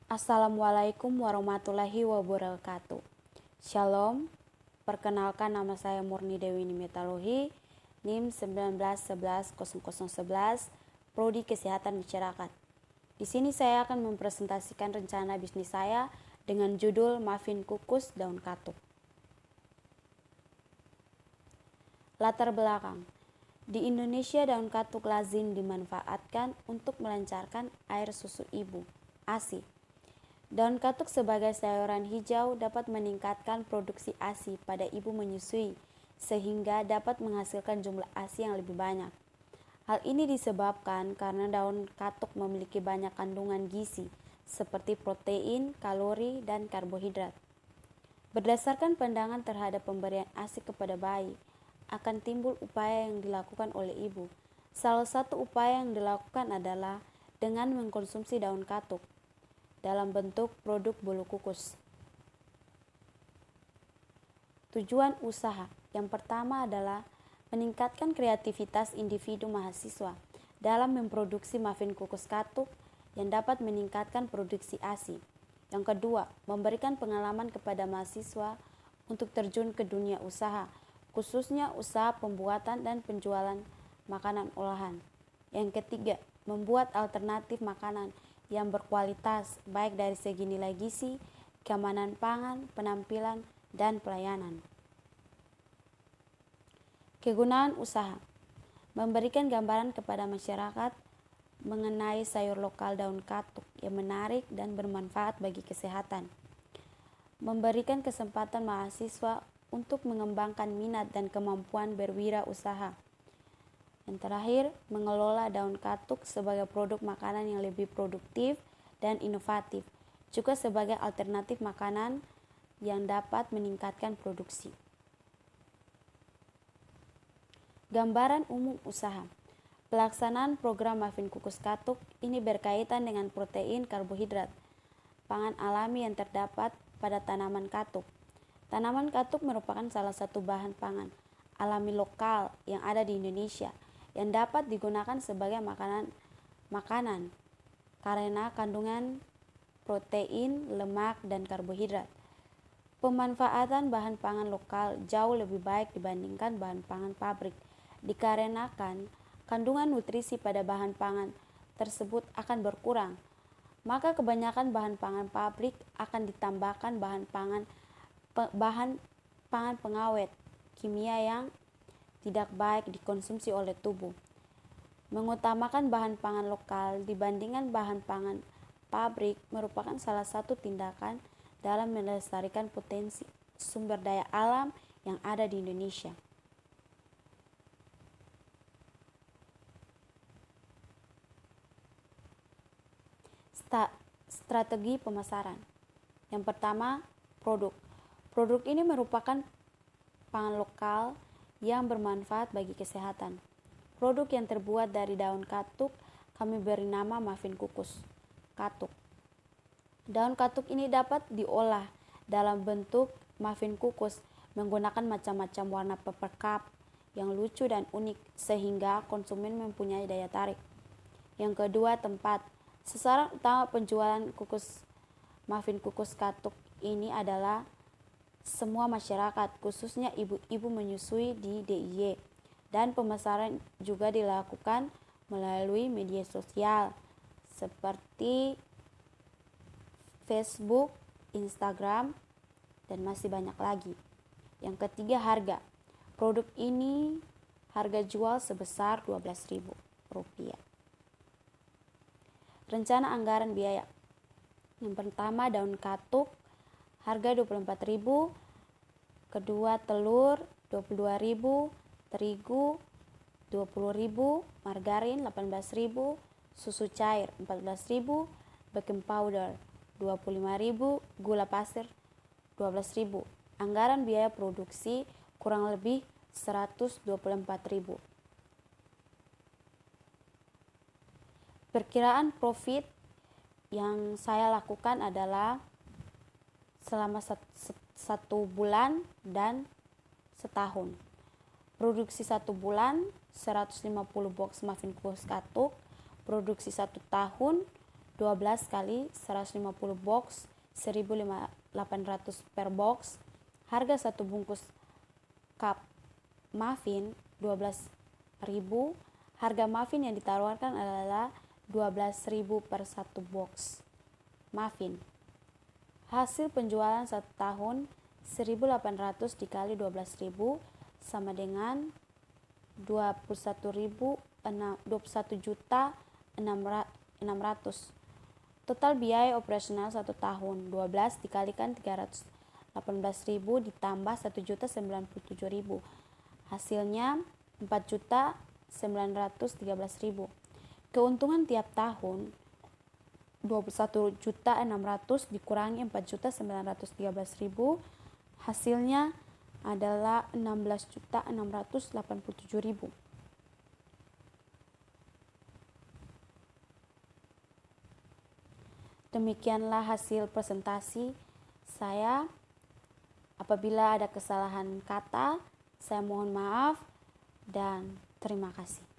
Assalamualaikum warahmatullahi wabarakatuh. Shalom, perkenalkan nama saya Murni Dewi Nimetaluhi, NIM 19110011, Prodi Kesehatan Masyarakat. Di sini saya akan mempresentasikan rencana bisnis saya dengan judul Muffin Kukus Daun Katuk. Latar belakang. Di Indonesia daun katuk lazim dimanfaatkan untuk melancarkan air susu ibu, ASI. Daun katuk sebagai sayuran hijau dapat meningkatkan produksi ASI pada ibu menyusui, sehingga dapat menghasilkan jumlah ASI yang lebih banyak. Hal ini disebabkan karena daun katuk memiliki banyak kandungan gizi, seperti protein, kalori, dan karbohidrat. Berdasarkan pandangan terhadap pemberian ASI kepada bayi, akan timbul upaya yang dilakukan oleh ibu. Salah satu upaya yang dilakukan adalah dengan mengkonsumsi daun katuk dalam bentuk produk bolu kukus. Tujuan usaha yang pertama adalah meningkatkan kreativitas individu mahasiswa dalam memproduksi muffin kukus katuk yang dapat meningkatkan produksi ASI. Yang kedua, memberikan pengalaman kepada mahasiswa untuk terjun ke dunia usaha, khususnya usaha pembuatan dan penjualan makanan olahan. Yang ketiga, membuat alternatif makanan yang berkualitas baik dari segi nilai gizi, keamanan pangan, penampilan, dan pelayanan. Kegunaan usaha: memberikan gambaran kepada masyarakat mengenai sayur lokal daun katuk yang menarik dan bermanfaat bagi kesehatan. Memberikan kesempatan mahasiswa untuk mengembangkan minat dan kemampuan berwirausaha. Yang terakhir, mengelola daun katuk sebagai produk makanan yang lebih produktif dan inovatif, juga sebagai alternatif makanan yang dapat meningkatkan produksi. Gambaran umum usaha. Pelaksanaan program muffin kukus katuk ini berkaitan dengan protein, karbohidrat, pangan alami yang terdapat pada tanaman katuk. Tanaman katuk merupakan salah satu bahan pangan alami lokal yang ada di Indonesia yang dapat digunakan sebagai makanan karena kandungan protein, lemak, dan karbohidrat. Pemanfaatan bahan pangan lokal jauh lebih baik dibandingkan bahan pangan pabrik dikarenakan kandungan nutrisi pada bahan pangan tersebut akan berkurang. Maka kebanyakan bahan pangan pabrik akan ditambahkan bahan pangan pengawet kimia yang tidak baik dikonsumsi oleh tubuh. Mengutamakan bahan pangan lokal dibandingkan bahan pangan pabrik merupakan salah satu tindakan dalam melestarikan potensi sumber daya alam yang ada di Indonesia. Strategi pemasaran. Yang pertama, produk. Produk ini merupakan pangan lokal yang bermanfaat bagi kesehatan. Produk yang terbuat dari daun katuk kami beri nama muffin kukus katuk. Daun katuk ini dapat diolah dalam bentuk muffin kukus menggunakan macam-macam warna paper cup yang lucu dan unik sehingga konsumen mempunyai daya tarik. Yang kedua, tempat. Sasaran utama penjualan muffin kukus katuk ini adalah semua masyarakat, khususnya ibu-ibu menyusui di DIY, dan pemasaran juga dilakukan melalui media sosial seperti Facebook, Instagram, dan masih banyak lagi. Yang ketiga, harga. Produk ini harga jual sebesar Rp12.000. Rencana anggaran biaya. Yang pertama, daun katuk harga Rp24.000, kedua telur Rp22.000, terigu Rp20.000, margarin Rp18.000, susu cair Rp14.000, baking powder Rp25.000, gula pasir Rp12.000. Anggaran biaya produksi kurang lebih Rp124.000. Perkiraan profit yang saya lakukan adalah selama satu bulan dan setahun. Produksi 1 bulan 150 box muffin kukus katuk, produksi 1 tahun 12 kali 150 box, 1.800 per box. Harga satu bungkus cup muffin 12.000. Harga muffin yang ditawarkan adalah 12.000 per satu box muffin. Hasil penjualan 1 tahun 1.800 dikali 12.000 sama dengan 21.600. Total biaya operasional 1 tahun 12 dikalikan 318.000 ditambah 1.097.000. Hasilnya 4.913.000. Keuntungan tiap tahun 21.600 dikurangi 4.913.000, hasilnya adalah 16.687.000. Demikianlah hasil presentasi saya. Apabila ada kesalahan kata, saya mohon maaf dan terima kasih.